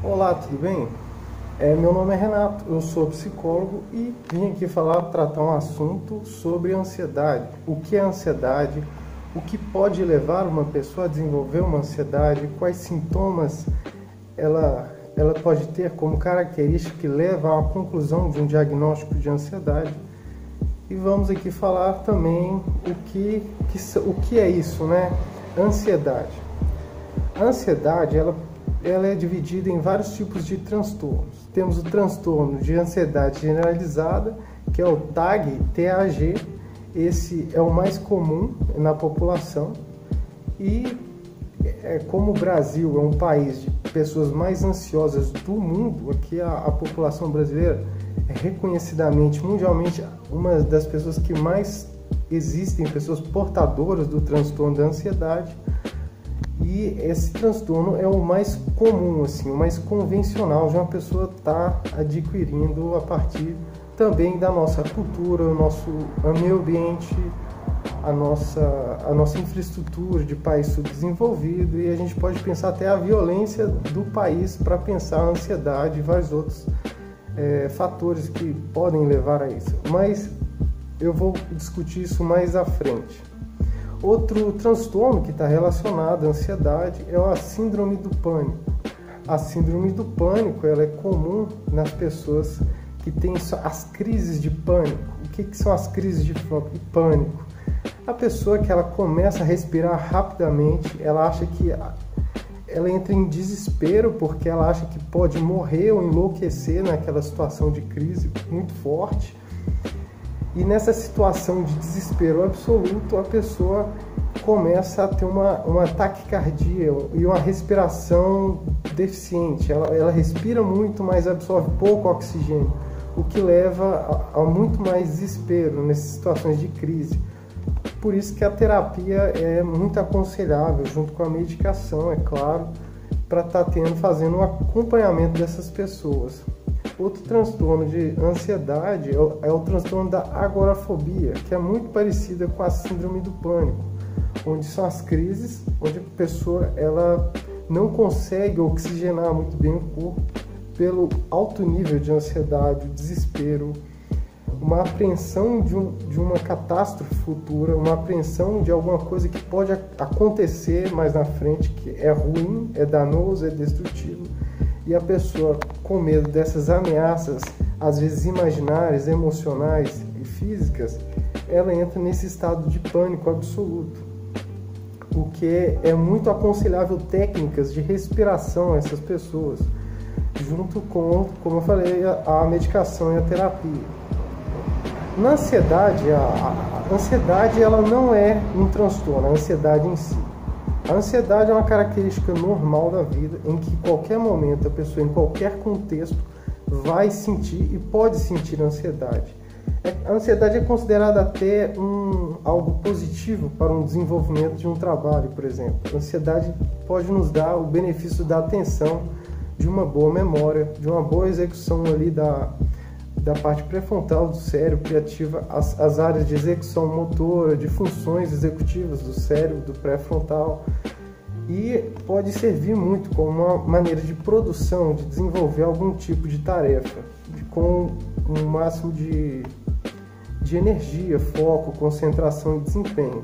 Olá, tudo bem? Meu nome é Renato, eu sou psicólogo e vim aqui tratar um assunto sobre ansiedade. O que é ansiedade? O que pode levar uma pessoa a desenvolver uma ansiedade? Quais sintomas ela pode ter como característica que leva à conclusão de um diagnóstico de ansiedade? E vamos aqui falar também o que é isso, né? Ansiedade. A ansiedade, ela é dividida em vários tipos de transtornos. Temos o transtorno de ansiedade generalizada, que é o TAG. Esse é o mais comum na população. E como o Brasil é um país de pessoas mais ansiosas do mundo, aqui a população brasileira é reconhecidamente, mundialmente, uma das pessoas que mais existem, pessoas portadoras do transtorno da ansiedade. E esse transtorno é o mais comum, assim, o mais convencional de uma pessoa estar adquirindo a partir também da nossa cultura, o nosso meio ambiente, a nossa infraestrutura de país subdesenvolvido, e a gente pode pensar até a violência do país para pensar a ansiedade e vários outros fatores que podem levar a isso. Mas eu vou discutir isso mais à frente. Outro transtorno que está relacionado à ansiedade é a síndrome do pânico. A síndrome do pânico ela é comum nas pessoas que têm as crises de pânico. O que são as crises de pânico? A pessoa que ela começa a respirar rapidamente, ela acha que ela entra em desespero porque ela acha que pode morrer ou enlouquecer naquela situação de crise muito forte. E nessa situação de desespero absoluto, a pessoa começa a ter uma taquicardia e uma respiração deficiente. Ela respira muito, mas absorve pouco oxigênio, o que leva a muito mais desespero nessas situações de crise. Por isso que a terapia é muito aconselhável, junto com a medicação, é claro, para estar fazendo um acompanhamento dessas pessoas. Outro transtorno de ansiedade é o transtorno da agorafobia, que é muito parecida com a síndrome do pânico, onde são as crises, onde a pessoa ela não consegue oxigenar muito bem o corpo pelo alto nível de ansiedade, desespero, uma apreensão de uma catástrofe futura, uma apreensão de alguma coisa que pode acontecer mais na frente, que é ruim, é danoso, é destrutivo. E a pessoa, com medo dessas ameaças, às vezes imaginárias, emocionais e físicas, ela entra nesse estado de pânico absoluto. O que é muito aconselhável técnicas de respiração a essas pessoas, junto com, como eu falei, a medicação e a terapia. Na ansiedade, a ansiedade ela não é um transtorno, a ansiedade em si. A ansiedade é uma característica normal da vida, em que em qualquer momento a pessoa, em qualquer contexto, vai sentir e pode sentir ansiedade. A ansiedade é considerada até algo positivo para um desenvolvimento de um trabalho, por exemplo. A ansiedade pode nos dar o benefício da atenção, de uma boa memória, de uma boa execução ali da parte pré-frontal do cérebro, que ativa as áreas de execução motora, de funções executivas do cérebro, do pré-frontal, e pode servir muito como uma maneira de produção, de desenvolver algum tipo de tarefa, com um máximo de energia, foco, concentração e desempenho.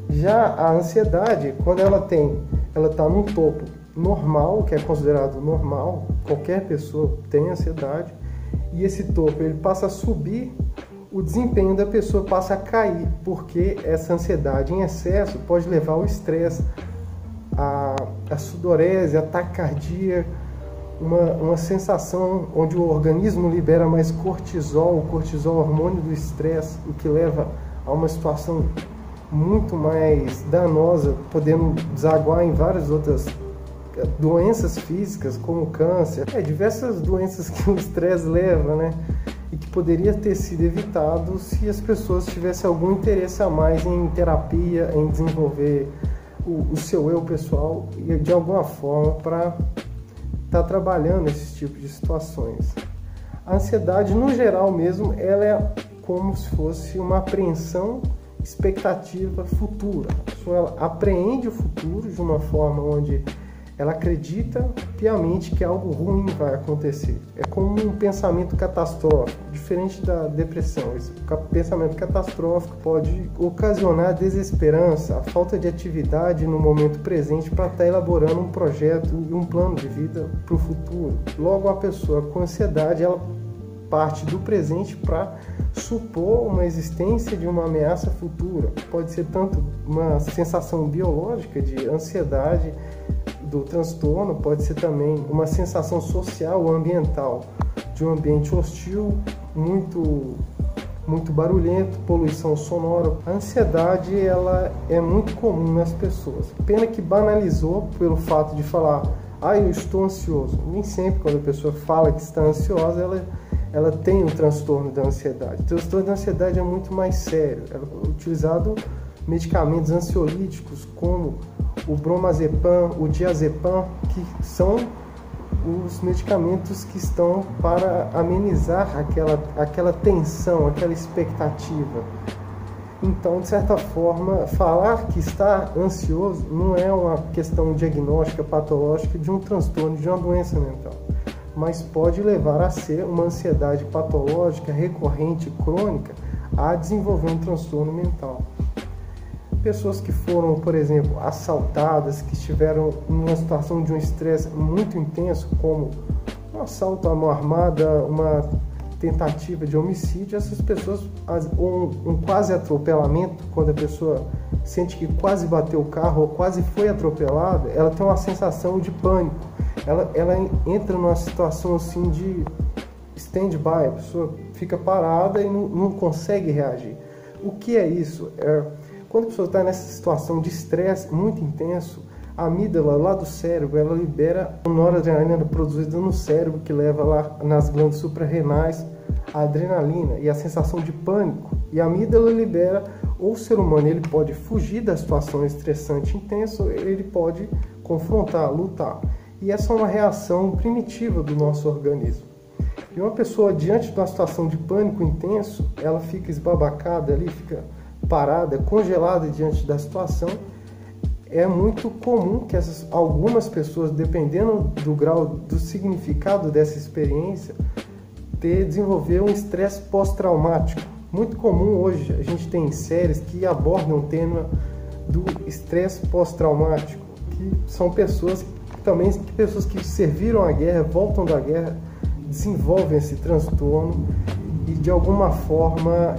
Já a ansiedade, quando ela está num topo normal, que é considerado normal, qualquer pessoa tem ansiedade, e esse topo ele passa a subir, o desempenho da pessoa passa a cair, porque essa ansiedade em excesso pode levar ao estresse, a sudorese, a taquicardia, uma sensação onde o organismo libera mais cortisol, o cortisol hormônio do estresse, o que leva a uma situação muito mais danosa, podendo desaguar em várias outras doenças físicas, como câncer, diversas doenças que o estresse leva, né? E que poderia ter sido evitado se as pessoas tivessem algum interesse a mais em terapia, em desenvolver o seu eu pessoal e de alguma forma para estar trabalhando esses tipos de situações. A ansiedade, no geral mesmo, ela é como se fosse uma apreensão expectativa futura. A pessoa ela apreende o futuro de uma forma onde ela acredita piamente que algo ruim vai acontecer. É como um pensamento catastrófico, diferente da depressão. Esse pensamento catastrófico pode ocasionar desesperança, a falta de atividade no momento presente para estar elaborando um projeto e um plano de vida para o futuro. Logo, a pessoa com ansiedade, ela parte do presente para supor uma existência de uma ameaça futura. Pode ser tanto uma sensação biológica de ansiedade do transtorno, pode ser também uma sensação social ou ambiental, de um ambiente hostil, muito barulhento, poluição sonora. A ansiedade, ela é muito comum nas pessoas. Pena que banalizou pelo fato de falar, eu estou ansioso. Nem sempre quando a pessoa fala que está ansiosa, ela tem um transtorno da ansiedade. O transtorno da ansiedade é muito mais sério. É utilizado medicamentos ansiolíticos como o bromazepam, o diazepam, que são os medicamentos que estão para amenizar aquela tensão, aquela expectativa. Então, de certa forma, falar que está ansioso não é uma questão diagnóstica, patológica de um transtorno, de uma doença mental, mas pode levar a ser uma ansiedade patológica, recorrente, crônica, a desenvolver um transtorno mental. Pessoas que foram, por exemplo, assaltadas, que estiveram em uma situação de um estresse muito intenso, como um assalto à mão armada, uma tentativa de homicídio, essas pessoas, ou um quase atropelamento, quando a pessoa sente que quase bateu o carro ou quase foi atropelada, ela tem uma sensação de pânico. Ela entra numa situação assim de stand-by, a pessoa fica parada e não consegue reagir. O que é isso? Quando a pessoa está nessa situação de estresse muito intenso, a amígdala lá do cérebro, ela libera a noradrenalina produzida no cérebro, que leva lá nas glândulas suprarrenais a adrenalina e a sensação de pânico. E a amígdala libera, ou o ser humano ele pode fugir da situação estressante intensa, ou ele pode confrontar, lutar. E essa é uma reação primitiva do nosso organismo. E uma pessoa diante de uma situação de pânico intenso, ela fica esbabacada ali, fica parada, congelada diante da situação. É muito comum que algumas pessoas, dependendo do grau, do significado dessa experiência, desenvolver um estresse pós-traumático. Muito comum hoje, a gente tem séries que abordam o tema do estresse pós-traumático, que são pessoas que serviram a guerra, voltam da guerra, desenvolvem esse transtorno e de alguma forma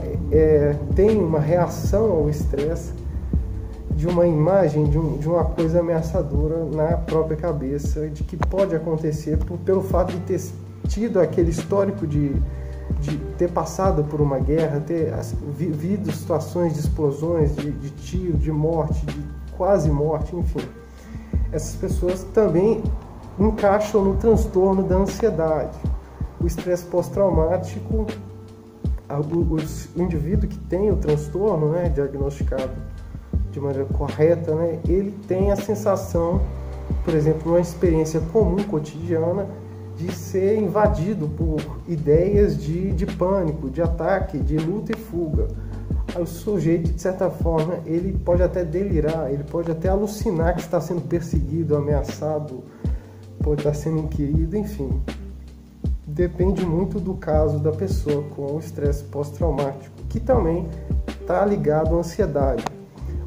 tem uma reação ao estresse de uma imagem, de uma coisa ameaçadora na própria cabeça, de que pode acontecer pelo fato de ter tido aquele histórico de ter passado por uma guerra, ter vivido situações de explosões, de tiro, de morte, de quase morte, enfim. Essas pessoas também encaixam no transtorno da ansiedade. O estresse pós-traumático, o indivíduo que tem o transtorno, né, diagnosticado de maneira correta, né, ele tem a sensação, por exemplo, numa experiência comum, cotidiana, de ser invadido por ideias de pânico, de ataque, de luta e fuga. O sujeito, de certa forma, ele pode até delirar, ele pode até alucinar que está sendo perseguido, ameaçado, pode estar sendo inquirido, enfim. Depende muito do caso da pessoa com o estresse pós-traumático, que também está ligado à ansiedade.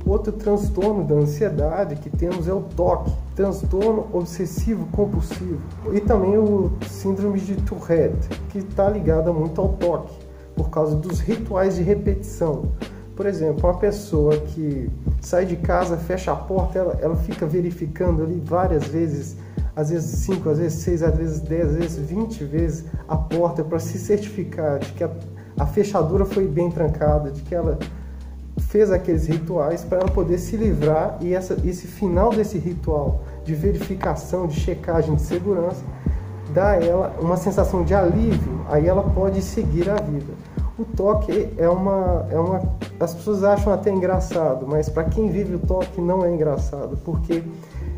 Outro transtorno da ansiedade que temos é o TOC, transtorno obsessivo compulsivo, e também o síndrome de Tourette, que está ligada muito ao TOC, por causa dos rituais de repetição. Por exemplo, uma pessoa que sai de casa, fecha a porta, ela fica verificando ali várias vezes, às vezes 5, às vezes 6, às vezes 10, às vezes 20 vezes a porta para se certificar de que a fechadura foi bem trancada, de que ela fez aqueles rituais para ela poder se livrar, e esse final desse ritual de verificação, de checagem de segurança, dá a ela uma sensação de alívio, aí ela pode seguir a vida. O TOC as pessoas acham até engraçado, mas para quem vive o TOC não é engraçado, porque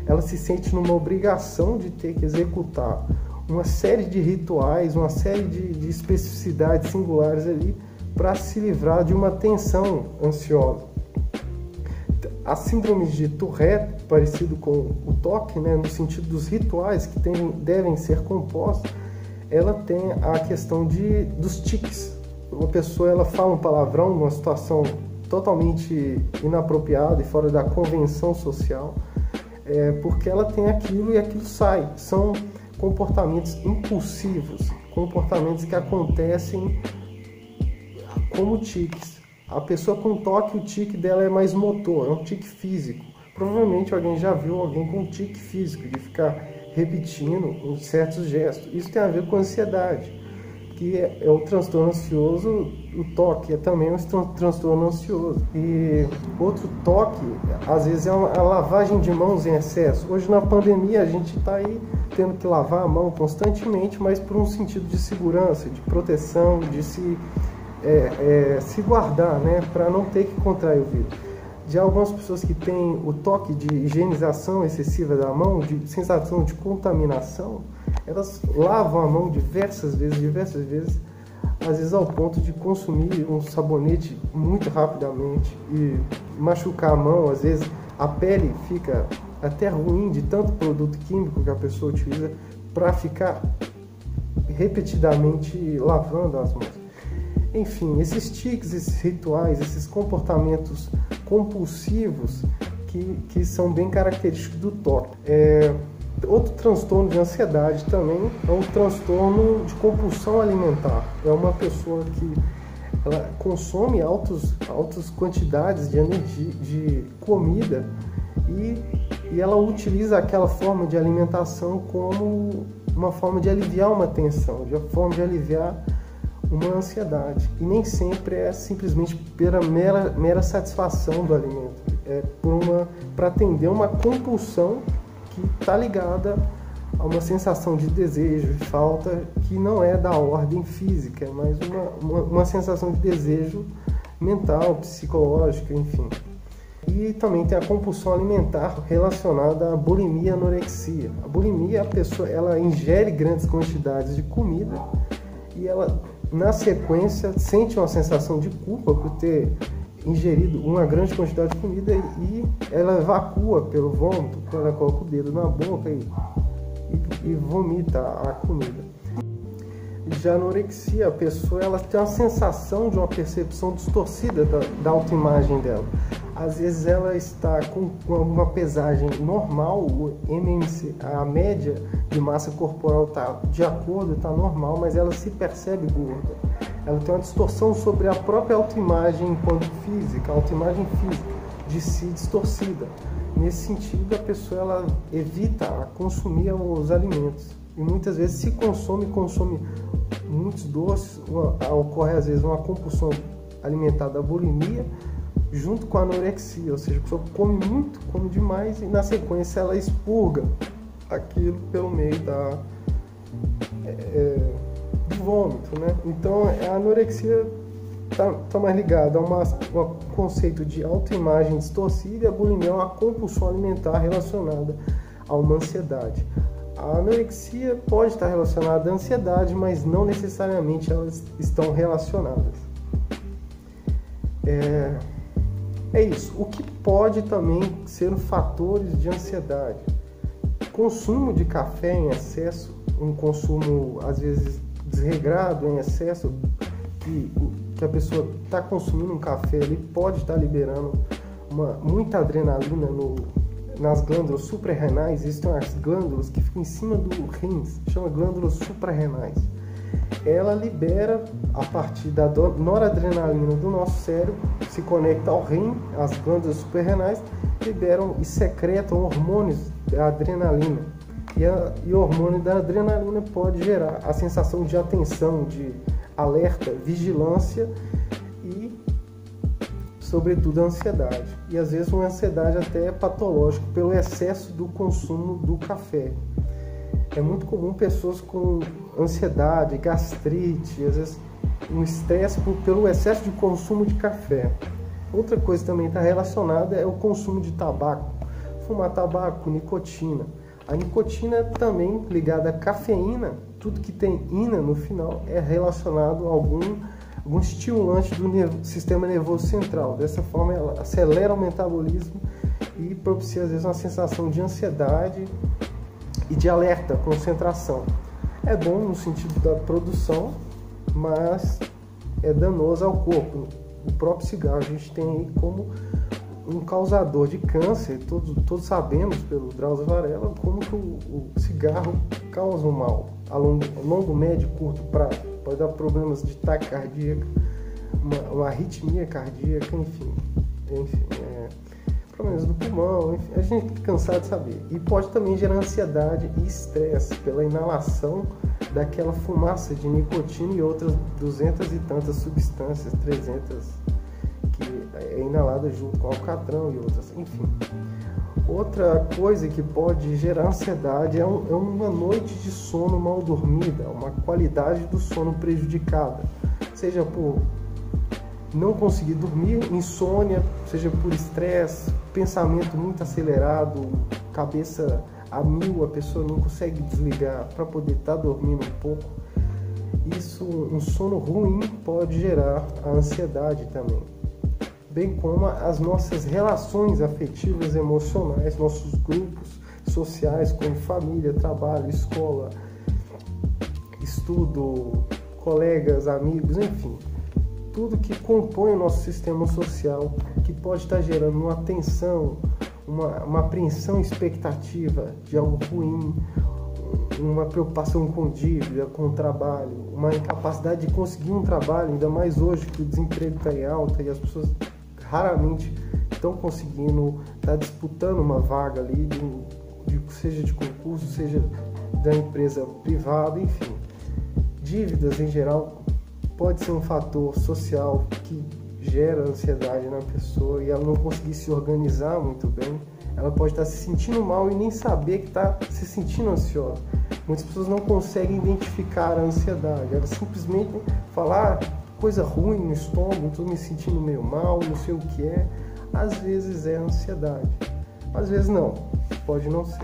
ela se sente numa obrigação de ter que executar uma série de rituais, uma série de especificidades singulares ali para se livrar de uma tensão ansiosa. A síndrome de Tourette parecido com o toque, né, no sentido dos rituais que devem ser compostos, ela tem a questão dos tiques. Uma pessoa ela fala um palavrão numa situação totalmente inapropriada e fora da convenção social, porque ela tem aquilo e aquilo sai. São comportamentos impulsivos, comportamentos que acontecem como tiques. A pessoa com toque, o tique dela é mais motor, é um tique físico. Provavelmente alguém já viu alguém com tique físico, de ficar repetindo certos gestos. Isso tem a ver com ansiedade, que é o transtorno ansioso. O toque é também um transtorno ansioso. E outro toque, às vezes, é a lavagem de mãos em excesso. Hoje, na pandemia, a gente está aí tendo que lavar a mão constantemente, mas por um sentido de segurança, de proteção, de se guardar, né, para não ter que contrair o vírus. De algumas pessoas que têm o toque de higienização excessiva da mão, de sensação de contaminação, elas lavam a mão diversas vezes, às vezes ao ponto de consumir um sabonete muito rapidamente e machucar a mão. Às vezes a pele fica até ruim de tanto produto químico que a pessoa utiliza para ficar repetidamente lavando as mãos. Enfim, esses tiques, esses rituais, esses comportamentos compulsivos que são bem característicos do toque. Outro transtorno de ansiedade também é um transtorno de compulsão alimentar. É uma pessoa que ela consome altas quantidades de energia, de comida, e ela utiliza aquela forma de alimentação como uma forma de aliviar uma tensão, de uma forma de aliviar uma ansiedade. E nem sempre é simplesmente pela mera satisfação do alimento, para atender uma compulsão que está ligada a uma sensação de desejo, de falta, que não é da ordem física, é mais uma sensação de desejo mental, psicológica, enfim. E também tem a compulsão alimentar relacionada à bulimia e anorexia. A bulimia, a pessoa ela ingere grandes quantidades de comida e ela, na sequência, sente uma sensação de culpa por ter ingerido uma grande quantidade de comida e ela evacua pelo vômito, quando ela coloca o dedo na boca e vomita a comida. Já a anorexia, a pessoa ela tem uma sensação de uma percepção distorcida da autoimagem dela. Às vezes ela está com uma pesagem normal, o MMC, a média de massa corporal está de acordo, está normal, mas ela se percebe gorda. Ela tem uma distorção sobre a própria autoimagem enquanto física, a autoimagem física de si distorcida. Nesse sentido, a pessoa ela evita consumir os alimentos e muitas vezes se consome muitos doces, ocorre às vezes uma compulsão alimentar da bulimia junto com a anorexia, ou seja, a pessoa come muito, come demais e na sequência ela expurga aquilo pelo meio do vômito, né? Então a anorexia está mais ligada a um conceito de autoimagem distorcida, e a bulimia é uma compulsão alimentar relacionada a uma ansiedade. A anorexia pode estar relacionada à ansiedade, mas não necessariamente elas estão relacionadas. É isso. O que pode também ser fatores de ansiedade? Consumo de café em excesso, um consumo às vezes desregrado, em excesso, que a pessoa está consumindo um café, ele pode estar liberando muita adrenalina nas glândulas suprarrenais. Existem as glândulas que ficam em cima do rins, chama glândulas suprarrenais. Ela libera, a partir da noradrenalina do nosso cérebro, se conecta ao rim, as glândulas suprarrenais liberam e secretam hormônios da adrenalina. E o hormônio da adrenalina pode gerar a sensação de atenção, de alerta, vigilância e, sobretudo, a ansiedade. E às vezes uma ansiedade até patológica pelo excesso do consumo do café. É muito comum pessoas com ansiedade, gastrite, às vezes um estresse pelo excesso de consumo de café. Outra coisa também está relacionada é o consumo de tabaco. Fumar tabaco, nicotina. A nicotina é também ligada à cafeína. Tudo que tem ina no final é relacionado a algum estimulante do sistema nervoso central. Dessa forma, ela acelera o metabolismo e propicia às vezes uma sensação de ansiedade e de alerta, concentração. É bom no sentido da produção, mas é danoso ao corpo. O próprio cigarro a gente tem aí como um causador de câncer. Todos sabemos pelo Drauzio Varela como que o cigarro causa um mal a longo, médio e curto prazo. Pode dar problemas de taquicardia, uma arritmia cardíaca, enfim, problemas do pulmão, enfim, a gente fica cansado de saber. E pode também gerar ansiedade e estresse pela inalação daquela fumaça de nicotina e outras 200 e tantas substâncias, 300, que é inalada junto com alcatrão e outras, enfim. Outra coisa que pode gerar ansiedade é uma noite de sono mal dormida, uma qualidade do sono prejudicada, seja por não conseguir dormir, insônia, seja por estresse, pensamento muito acelerado, cabeça a mil, a pessoa não consegue desligar para poder estar dormindo um pouco. Isso, um sono ruim pode gerar a ansiedade também, bem como as nossas relações afetivas, emocionais, nossos grupos sociais como família, trabalho, escola, estudo, colegas, amigos, enfim. Tudo que compõe o nosso sistema social, que pode estar gerando uma tensão, uma apreensão expectativa de algo ruim, uma preocupação com dívida, com o trabalho, uma incapacidade de conseguir um trabalho, ainda mais hoje que o desemprego está em alta e as pessoas raramente estão conseguindo estar disputando uma vaga ali, seja de concurso, seja da empresa privada, enfim. Dívidas em geral pode ser um fator social que gera ansiedade na pessoa e ela não conseguir se organizar muito bem. Ela pode estar se sentindo mal e nem saber que está se sentindo ansiosa. Muitas pessoas não conseguem identificar a ansiedade. Ela simplesmente fala coisa ruim no estômago, estou me sentindo meio mal, não sei o que é. Às vezes é ansiedade, às vezes não, pode não ser.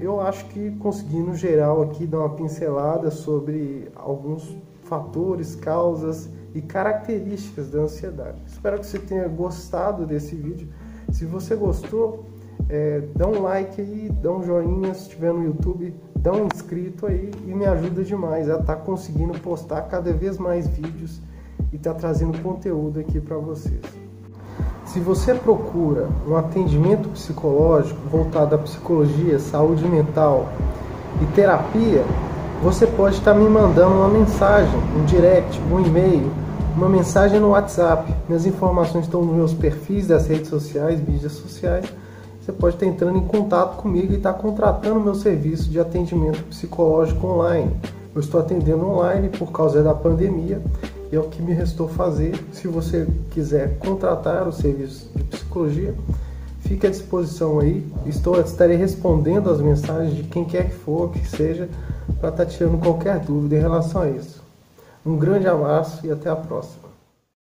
Eu acho que consegui no geral aqui dar uma pincelada sobre alguns fatores, causas e características da ansiedade. Espero que você tenha gostado desse vídeo. Se você gostou, dá um like aí, dá um joinha, se estiver no YouTube, dá um inscrito aí e me ajuda demais a estar conseguindo postar cada vez mais vídeos e estar trazendo conteúdo aqui para vocês. Se você procura um atendimento psicológico voltado à psicologia, saúde mental e terapia, você pode estar me mandando uma mensagem, um direct, um e-mail, uma mensagem no WhatsApp. Minhas informações estão nos meus perfis das redes sociais, mídias sociais. Você pode estar entrando em contato comigo e estar contratando meu serviço de atendimento psicológico online. Eu estou atendendo online por causa da pandemia. É o que me restou fazer. Se você quiser contratar o serviço de psicologia, fique à disposição aí. Estarei respondendo as mensagens de quem quer que for, que seja, para estar tirando qualquer dúvida em relação a isso. Um grande abraço e até a próxima.